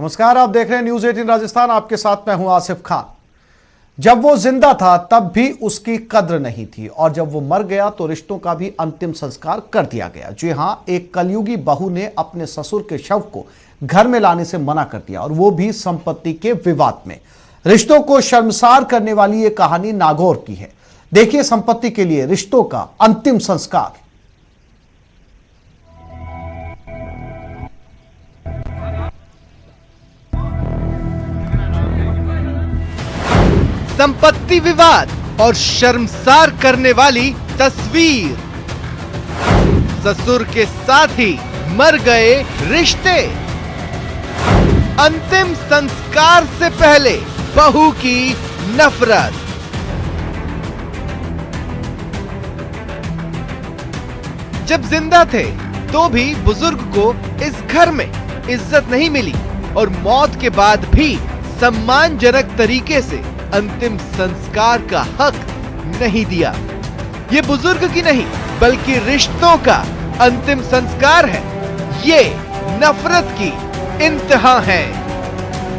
नमस्कार, आप देख रहे हैं न्यूज 18 राजस्थान। आपके साथ मैं हूं आसिफ खान। जब वो जिंदा था तब भी उसकी कद्र नहीं थी और जब वो मर गया तो रिश्तों का भी अंतिम संस्कार कर दिया गया। जी हां, एक कलयुगी बहू ने अपने ससुर के शव को घर में लाने से मना कर दिया और वो भी संपत्ति के विवाद में। रिश्तों को शर्मसार करने वाली ये कहानी नागौर की है। देखिए संपत्ति के लिए रिश्तों का अंतिम संस्कार। संपत्ति विवाद और शर्मसार करने वाली तस्वीर। ससुर के साथ ही मर गए रिश्ते। अंतिम संस्कार से पहले बहू की नफरत। जब जिंदा थे तो भी बुजुर्ग को इस घर में इज्जत नहीं मिली और मौत के बाद भी सम्मानजनक तरीके से अंतिम संस्कार का हक नहीं दिया। ये बुजुर्ग की नहीं बल्कि रिश्तों का अंतिम संस्कार है। ये नफरत की इंतहा है।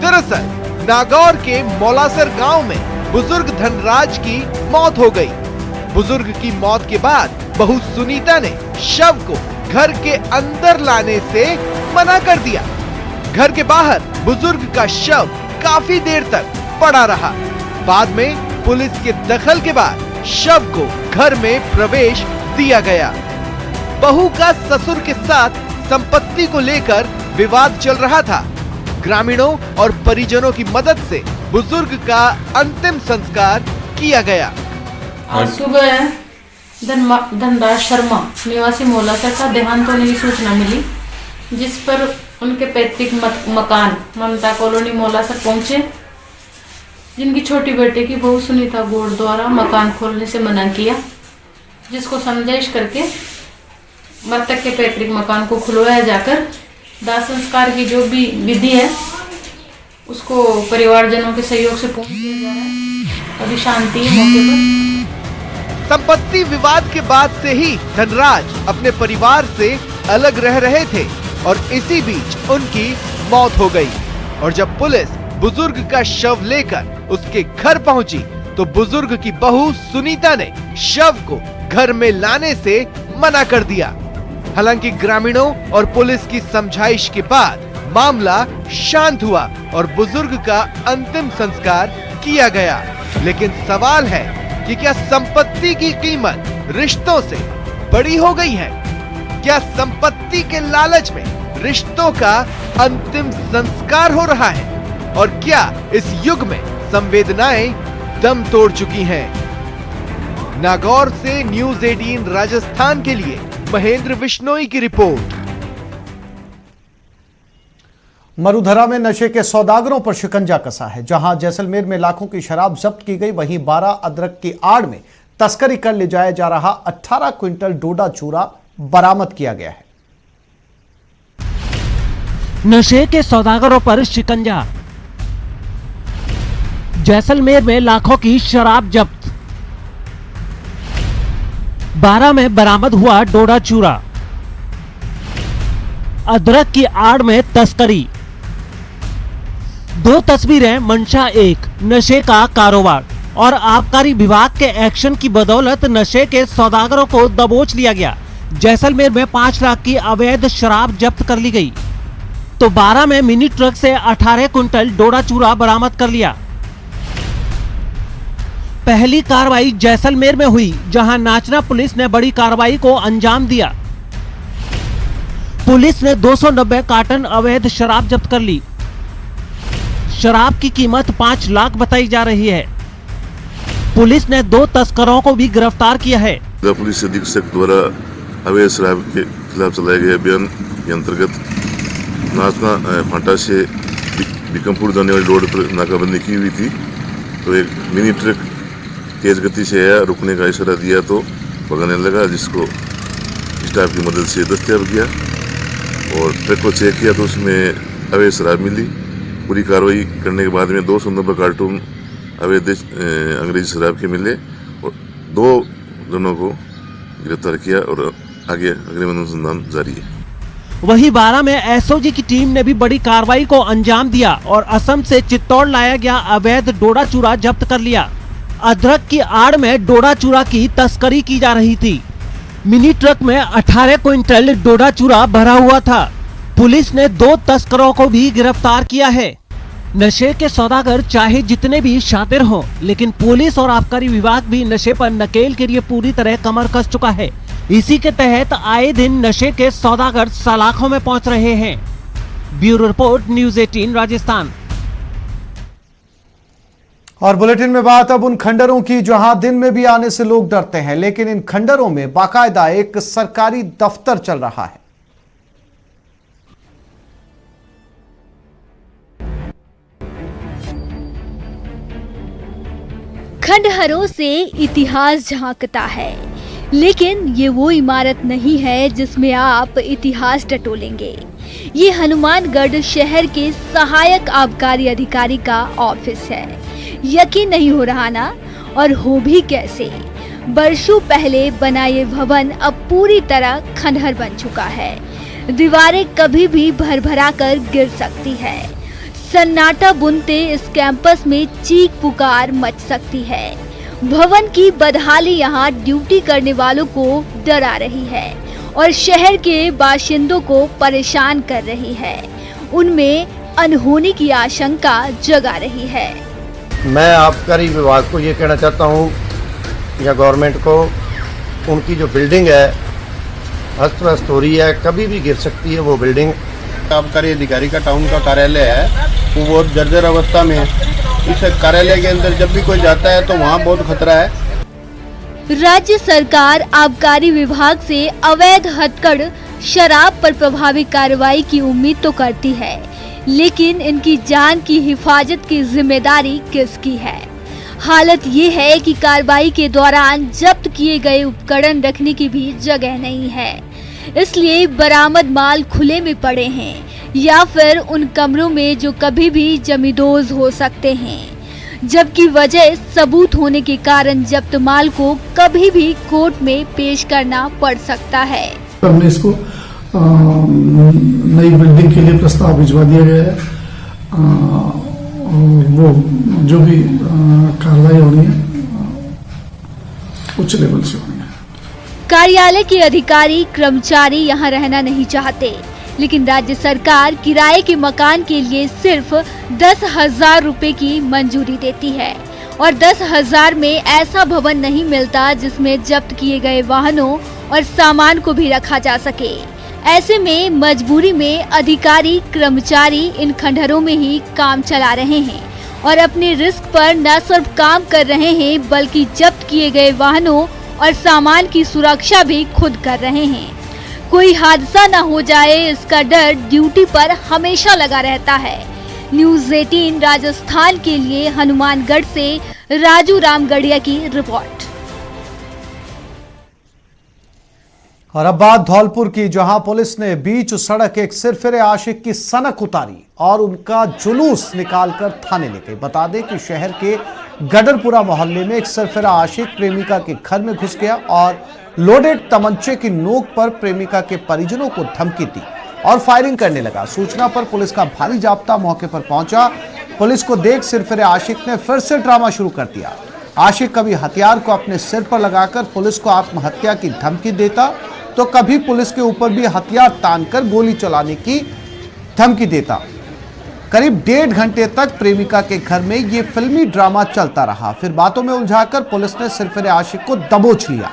दरअसल नागौर के मौलासर गांव में बुजुर्ग धनराज की मौत हो गई। बुजुर्ग की मौत के बाद बहू सुनीता ने शव को घर के अंदर लाने से मना कर दिया। घर के बाहर बुजुर्ग का शव काफी देर तक पड़ा रहा। बाद में पुलिस के दखल के बाद शव को घर में प्रवेश दिया गया। बहू का ससुर के साथ संपत्ति को लेकर विवाद चल रहा था। ग्रामीणों और परिजनों की मदद से बुजुर्ग का अंतिम संस्कार किया गया। आज सुबह धनराज शर्मा निवासी मौलासर का देहांत होने की सूचना मिली, जिस पर उनके पैतृक मकान ममता कॉलोनी मौलासर पहुंचे। जिनकी छोटी बेटे की बहू सुनीता गौड़ द्वारा मकान खोलने से मना किया, जिसको समझाइश करके मृतक के पैतृक मकान को खुलवाया जाकर दाह संस्कार की जो भी विधि है उसको परिवारजनों के सहयोग से पूर्ण किया जा रहा है। अभी शांति है मौके पर। संपत्ति विवाद के बाद से ही धनराज अपने परिवार से अलग रह रहे थे और इसी बीच उनकी मौत हो गई। और जब पुलिस बुजुर्ग का शव लेकर उसके घर पहुंची तो बुजुर्ग की बहू सुनीता ने शव को घर में लाने से मना कर दिया। हालांकि ग्रामीणों और पुलिस की समझाइश के बाद मामला शांत हुआ और बुजुर्ग का अंतिम संस्कार किया गया। लेकिन सवाल है कि क्या संपत्ति की कीमत रिश्तों से बड़ी हो गई है? क्या संपत्ति के लालच में रिश्तों का अंतिम संस्कार हो रहा है? और क्या इस युग में संवेदनाएं दम तोड़ चुकी हैं? नागौर से न्यूज 18 राजस्थान के लिए महेंद्र बिश्नोई की रिपोर्ट। मरुधरा में नशे के सौदागरों पर शिकंजा कसा है। जहां जैसलमेर में लाखों की शराब जब्त की गई, वहीं 12 अदरक की आड़ में तस्करी कर ले जाया जा रहा 18 क्विंटल डोडा चूरा बरामद किया गया है। नशे के सौदागरों पर शिकंजा। जैसलमेर में लाखों की शराब जब्त, 12 में बरामद हुआ डोडा चूरा। अदरक की आड़ में तस्करी। 2 तस्वीरें मंशा 1, नशे का कारोबार। और आबकारी विभाग के एक्शन की बदौलत नशे के सौदागरों को दबोच लिया गया। जैसलमेर में 5 लाख की अवैध शराब जब्त कर ली गई तो 12 में मिनी ट्रक से 18 क्विंटल डोडा चूरा बरामद कर लिया। पहली कार्रवाई जैसलमेर में हुई, जहां नाचना पुलिस ने बड़ी कार्रवाई को अंजाम दिया। पुलिस ने 290 कार्टन अवैध शराब जब्त कर ली। शराब की कीमत 5 लाख बताई जा रही है। पुलिस ने 2 तस्करों को भी गिरफ्तार किया है। पुलिस अधीक्षक द्वारा अवैध शराब के खिलाफ चलाए गए अभियान के अंतर्गत नाचना फांटा से बीकमपुर जाने वाली रोड पर नाकाबंदी की हुई थी। तो एक मिनी ट्रक तेज गति से आया, रुकने का इशारा दिया तो भगाने लगा, जिसको स्टाफ की मदद से दस्तयाब किया और ट्रक को चेक किया तो उसमें अवैध शराब मिली। पूरी कार्रवाई करने के बाद में 290 कार्टून अवैध अंग्रेजी शराब के मिले और 2 जनों को गिरफ्तार किया और आगे अग्रिम अनुसंधान जारी है। वहीं बारां में एसओजी की टीम ने भी बड़ी कार्रवाई को अंजाम दिया और असम से चित्तौड़ लाया गया अवैध डोडा चूरा जब्त कर लिया। अदरक की आड़ में डोडा चूरा की तस्करी की जा रही थी। मिनी ट्रक में 18 क्विंटल डोडा चूरा भरा हुआ था। पुलिस ने 2 तस्करों को भी गिरफ्तार किया है। नशे के सौदागर चाहे जितने भी शातिर हों, लेकिन पुलिस और आबकारी विभाग भी नशे पर नकेल के लिए पूरी तरह कमर कस चुका है। इसी के तहत आए दिन नशे के सौदागर सलाखों में पहुंच रहे हैं। Bureau report, news 18 Rajasthan. और बुलेटिन में बात अब उन खंडरों की जहां दिन में भी आने से लोग डरते हैं, लेकिन इन खंडरों में बाकायदा एक सरकारी दफ्तर चल रहा है। खंडहरों से इतिहास झांकता है, लेकिन ये वो इमारत नहीं है जिसमें आप इतिहास टटोलेंगे। ये हनुमानगढ़ शहर के सहायक आबकारी अधिकारी का ऑफिस है। यकीन नहीं हो रहा ना? और हो भी कैसे? वर्षों पहले बना ये भवन अब पूरी तरह खंडहर बन चुका है। दीवारें कभी भी भरभरा कर गिर सकती है। सन्नाटा बुनते इस कैंपस में चीख पुकार मच सकती है। भवन की बदहाली यहाँ ड्यूटी करने वालों को डरा रही है और शहर के बाशिंदों को परेशान कर रही है। उनमें अनहोनी की आशंका जगा रही है। मैं आबकारी विभाग को ये कहना चाहता हूँ या गवर्नमेंट को, उनकी जो बिल्डिंग है अस्त व्यस्त हो रही है, कभी भी गिर सकती है वो बिल्डिंग। आबकारी अधिकारी का टाउन का कार्यालय है, वो बहुत जर्जर अवस्था में है। इस कार्यालय के अंदर जब भी कोई जाता है तो वहाँ बहुत खतरा है। राज्य सरकार आबकारी विभाग से अवैध हथकढ़ शराब पर प्रभावी कार्रवाई की उम्मीद तो करती है, लेकिन इनकी जान की हिफाजत की जिम्मेदारी किसकी है? हालत ये है कि कार्रवाई के दौरान जब्त किए गए उपकरण रखने की भी जगह नहीं है, इसलिए बरामद माल खुले में पड़े हैं या फिर उन कमरों में जो कभी भी जमींदोज हो सकते हैं, जबकि वजह सबूत होने के कारण जब्त माल को कभी भी कोर्ट में पेश करना पड़ सकता है। हमने इसको नई बिल्डिंग के लिए प्रस्ताव भिजवा दिया गया है। वो जो भी कार्रवाई होनी है उच्च लेवल से होनी है। कार्यालय के अधिकारी कर्मचारी यहाँ रहना नहीं चाहते, लेकिन राज्य सरकार किराए के मकान के लिए सिर्फ 10,000 रुपए की मंजूरी देती है और 10,000 में ऐसा भवन नहीं मिलता जिसमें जब्त किए गए वाहनों और सामान को भी रखा जा सके। ऐसे में मजबूरी में अधिकारी कर्मचारी इन खंडहरों में ही काम चला रहे हैं और अपने रिस्क पर न सिर्फ काम कर रहे हैं, बल्कि जब्त किए गए वाहनों और सामान की सुरक्षा भी खुद कर रहे हैं। कोई हादसा न हो जाए इसका डर ड्यूटी पर हमेशा लगा रहता है। न्यूज़ 18 राजस्थान के लिए हनुमानगढ़ से राजू रामगढ़िया की रिपोर्ट। और अब बात धौलपुर की, जहां पुलिस ने बीच सड़क एक सिरफिरे आशिक की सनक उतारी और उनका जुलूस निकालकर थाने ले गई। बता दें कि शहर के गडरपुरा मोहल्ले में एक सिरफिरा आशिक प्रेमिका के घर में घुस गया और लोडेड तमंचे की नोक पर प्रेमिका के परिजनों को धमकी दी और फायरिंग करने लगा। सूचना पर पुलिस का भारी जाब्ता मौके पर पहुंचा। पुलिस को देख सिरफिरे आशिक ने फिर से ड्रामा शुरू कर दिया। आशिक कभी हथियार को अपने सिर पर लगाकर पुलिस को आत्महत्या की धमकी देता, तो कभी पुलिस के ऊपर भी हथियार तानकर गोली चलाने की धमकी देता। करीब 1.5 घंटे तक प्रेमिका के घर में यह फिल्मी ड्रामा चलता रहा। फिर बातों में उलझाकर पुलिस ने सिरफिरे आशिक को दबोच लिया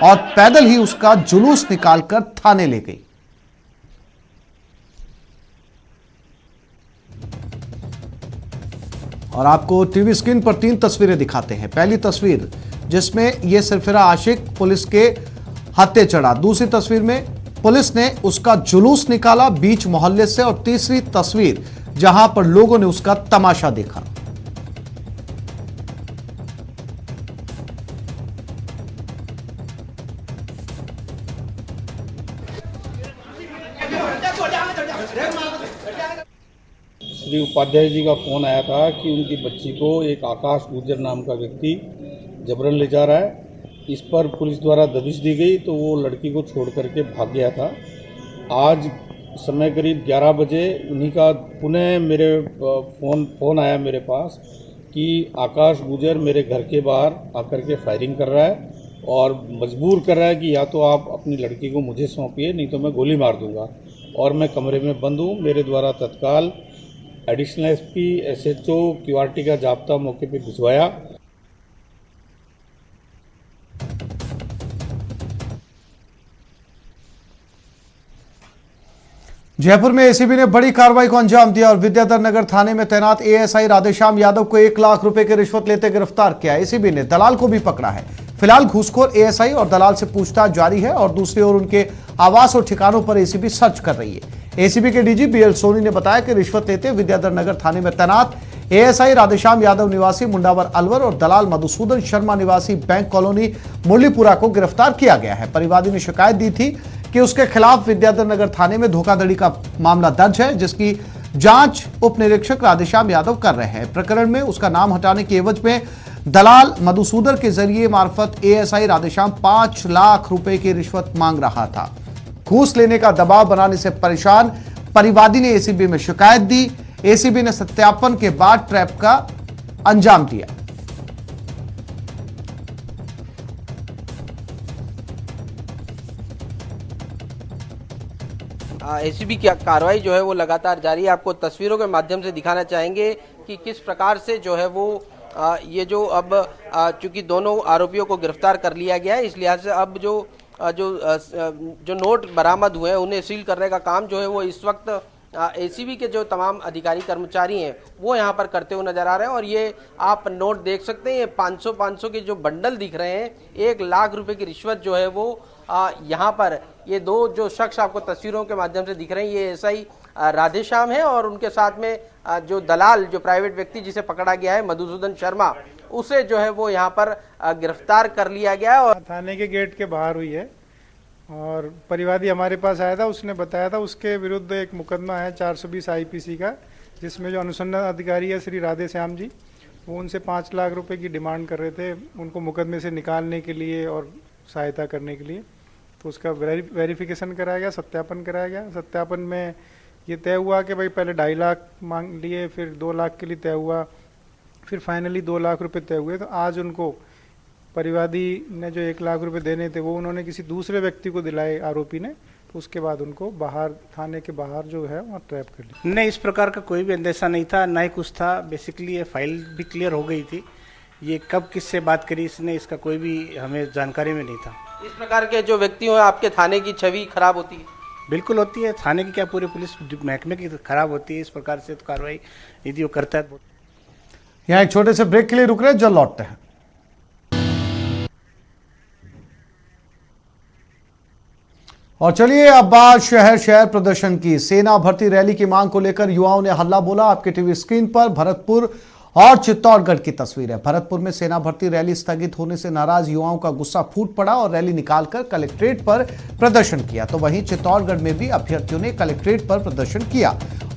और पैदल ही उसका जुलूस निकालकर थाने ले गई। और आपको टीवी स्क्रीन पर 3 तस्वीरें दिखाते हैं। पहली तस्वीर जिसमें यह सिरफिरा आशिक पुलिस के हत्थे चढ़ा, दूसरी तस्वीर में पुलिस ने उसका जुलूस निकाला बीच मोहल्ले से, और तीसरी तस्वीर जहां पर लोगों ने उसका तमाशा देखा। श्री उपाध्याय जी का फोन आया था कि उनकी बच्ची को एक आकाश गुर्जर नाम का व्यक्ति जबरन ले जा रहा है। इस पर पुलिस द्वारा दबिश दी गई तो वो लड़की को छोड़ करके भाग गया था। आज समय करीब 11 बजे उन्हीं का पुनः मेरे फ़ोन आया मेरे पास कि आकाश गुजर मेरे घर के बाहर आकर के फायरिंग कर रहा है और मजबूर कर रहा है कि या तो आप अपनी लड़की को मुझे सौंपिए, नहीं तो मैं गोली मार दूंगा। और मैं कमरे में बंद हूँ। मेरे द्वारा तत्काल एडिशनल एसपी, SHO, QRT का जाब्ता मौके पे भिजवाया। जयपुर में एसीबी ने बड़ी कार्रवाई को अंजाम दिया और विद्याधर नगर थाने में तैनात एएसआई राधेश्याम यादव को 1 लाख रुपए की रिश्वत लेते गिरफ्तार किया। एसीबी ने दलाल को भी पकड़ा है। फिलहाल घूसखोर एएसआई और दलाल से पूछताछ जारी है और दूसरी ओर उनके आवास और ठिकानों पर एसीबी सर्च कर रही है। एसीबी के डीजी BL सोनी ने बताया कि रिश्वत लेते विद्याधर नगर थाने में तैनात एएसआई राधेश्याम यादव निवासी मुंडावर अलवर और दलाल मधुसूदन शर्मा निवासी बैंक कॉलोनी मुरलीपुरा को गिरफ्तार किया गया है। परिवादी ने शिकायत दी थी कि उसके खिलाफ विद्याधर नगर थाने में धोखाधड़ी का मामला दर्ज है, जिसकी जांच उप निरीक्षक राधेश्याम यादव कर रहे हैं। प्रकरण में उसका नाम हटाने के एवज में दलाल मधुसूदन के जरिए मार्फत एएसआई राधेश्याम 5 लाख रुपए की रिश्वत मांग रहा था। घूस लेने का दबाव बनाने से परेशान परिवादी ने एसीबी में शिकायत दी। एसीबी ने सत्यापन के बाद ट्रैप का अंजाम दिया। एसीबी की कार्रवाई जो है वो लगातार जारी है। आपको तस्वीरों के माध्यम से दिखाना चाहेंगे कि किस प्रकार से जो है वो ये जो अब चूंकि दोनों आरोपियों को गिरफ्तार कर लिया गया है, इस लिहाज से अब जो नोट बरामद हुए हैं उन्हें सील करने का काम जो है वो इस वक्त एसीबी के जो तमाम अधिकारी कर्मचारी हैं वो यहाँ पर करते हुए नजर आ रहे हैं। और ये आप नोट देख सकते हैं, ये 500 के जो बंडल दिख रहे हैं, 1 लाख रुपए की रिश्वत जो है वो यहाँ पर ये दो जो शख्स आपको तस्वीरों के माध्यम से दिख रहे हैं, ये एएसआई राधेश्याम है और उनके साथ में जो दलाल जो प्राइवेट व्यक्ति जिसे पकड़ा गया है मधुसूदन शर्मा, उसे जो है वो यहाँ पर गिरफ्तार कर लिया गया है। और थाने के गेट के बाहर हुई है और परिवादी हमारे पास आया था, उसने बताया था उसके विरुद्ध एक मुकदमा है 420 IPC का, जिसमें जो अनुसंधान अधिकारी है श्री राधेश्याम जी, वो उनसे 5 लाख रुपए की डिमांड कर रहे थे उनको मुकदमे से निकालने के लिए और सहायता करने के लिए। तो उसका वेरिफिकेशन कराया गया, सत्यापन कराया गया। सत्यापन में ये तय हुआ कि भाई पहले 2.5 लाख मांग लिए, फिर 2 लाख के लिए तय हुआ, फिर फाइनली 2 लाख रुपए तय हुए। तो आज उनको परिवादी ने जो 1 लाख रुपए देने थे वो उन्होंने किसी दूसरे व्यक्ति को दिलाए आरोपी ने, तो उसके बाद उनको बाहर थाने के बाहर जो है वहाँ ट्रैप कर लिया। नहीं, इस प्रकार का कोई भी अंदेशा नहीं था, ना ही कुछ था। बेसिकली ये फाइल भी क्लियर हो गई थी। ये कब किससे बात करी इसने, इसका कोई भी हमें जानकारी में नहीं था। इस प्रकार के जो व्यक्ति हैं आपके थाने की छवि खराब होती है? बिल्कुल होती है, थाने की क्या पूरे पुलिस महकमे की खराब होती है। इस प्रकार से तो कार्रवाई यदि वो करता है। यहाँ एक छोटे से ब्रेक के लिए रुक रहे हैं, जल्द लौटते हैं। और चलिए अब बात शहर शहर प्रदर्शन की। सेना भर्ती रैली की मांग को लेकर युवाओं ने हल्ला बोला। आपके टीवी स्क्रीन पर भरतपुर और चित्तौड़गढ़ की तस्वीर है। भरतपुर में सेना भर्ती रैली स्थगित होने से नाराज युवाओं का गुस्सा फूट पड़ा और रैली निकालकर कलेक्ट्रेट पर प्रदर्शन किया। तो वहीं चित्तौड़गढ़ में भी अभ्यर्थियों ने कलेक्ट्रेट पर प्रदर्शन किया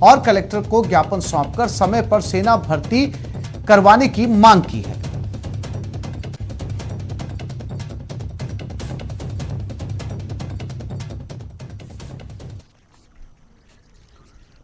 और कलेक्टर को ज्ञापन सौंपकर समय पर सेना भर्ती करवाने की मांग की है।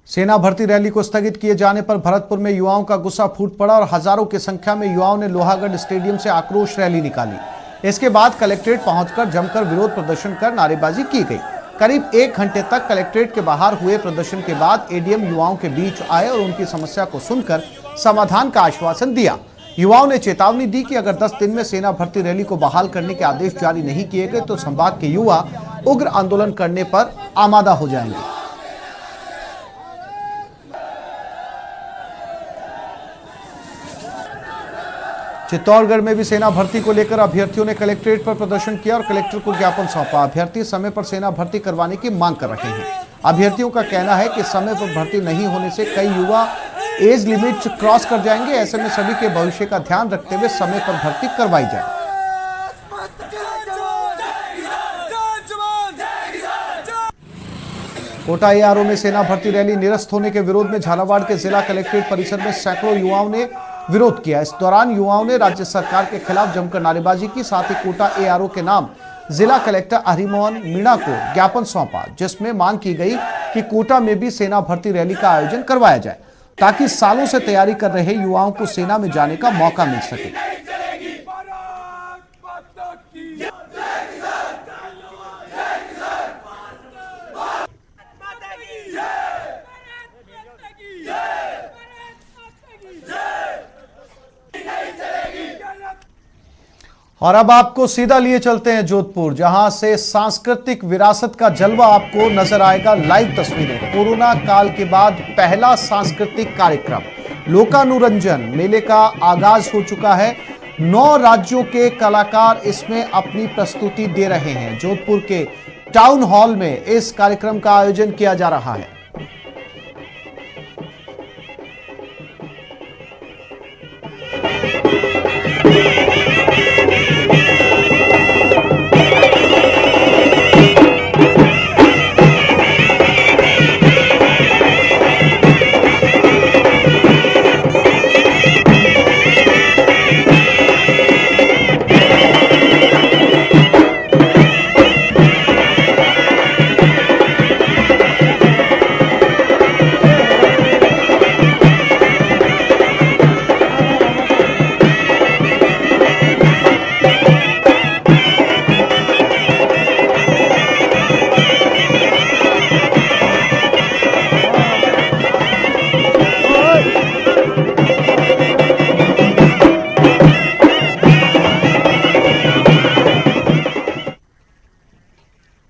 सेना भर्ती रैली को स्थगित किए जाने पर भरतपुर में युवाओं का गुस्सा फूट पड़ा और हजारों की संख्या में युवाओं ने लोहागढ़ स्टेडियम से आक्रोश रैली निकाली। इसके बाद कलेक्ट्रेट पहुंचकर जमकर विरोध प्रदर्शन कर नारेबाजी की गई। करीब 1 घंटे तक कलेक्ट्रेट के बाहर हुए प्रदर्शन के बाद एडीएम युवाओं के बीच आए और उनकी समस्या को सुनकर समाधान का आश्वासन दिया। युवाओं ने चेतावनी दी कि अगर 10 दिन में सेना भर्ती रैली को बहाल करने के आदेश जारी नहीं किए गए तो संभाग के युवा उग्र आंदोलन करने पर आमादा हो जाएंगे। चित्तौड़गढ़ में भी सेना भर्ती को लेकर अभ्यर्थियों ने कलेक्ट्रेट पर प्रदर्शन किया और कलेक्टर को ज्ञापन सौंपा। अभ्यर्थी समय पर सेना भर्ती करवाने की मांग कर रहे हैं। अभ्यर्थियों का कहना है कि समय पर भर्ती नहीं होने से कई युवा एज लिमिट क्रॉस कर जाएंगे। ऐसे में सभी के भविष्य का ध्यान रखते हुए समय पर भर्ती करवाई जाए। कोटा ARO में सेना भर्ती रैली निरस्त होने के विरोध में झालावाड़ के जिला कलेक्ट्रेट परिसर में सैकड़ों युवाओं ने विरोध किया। इस दौरान युवाओं ने राज्य सरकार के खिलाफ जमकर नारेबाजी की। साथ ही कोटा ARO के नाम जिला कलेक्टर हरिमोहन मीणा को ज्ञापन सौंपा, जिसमें मांग की गई कि कोटा में भी सेना भर्ती रैली का आयोजन करवाया जाए ताकि सालों से तैयारी कर रहे युवाओं को सेना में जाने का मौका मिल सके। और अब आपको सीधा लिए चलते हैं जोधपुर, जहां से सांस्कृतिक विरासत का जलवा आपको नजर आएगा। लाइव तस्वीरें। कोरोना काल के बाद पहला सांस्कृतिक कार्यक्रम लोकानुरंजन मेले का आगाज हो चुका है। 9 राज्यों के कलाकार इसमें अपनी प्रस्तुति दे रहे हैं। जोधपुर के टाउन हॉल में इस कार्यक्रम का आयोजन किया जा रहा है।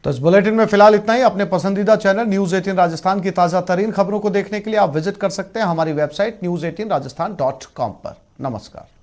तो इस बुलेटिन में फिलहाल इतना ही। अपने पसंदीदा चैनल न्यूज 18 राजस्थान की ताजा तरीन खबरों को देखने के लिए आप विजिट कर सकते हैं हमारी वेबसाइट news18rajasthan.com पर। नमस्कार।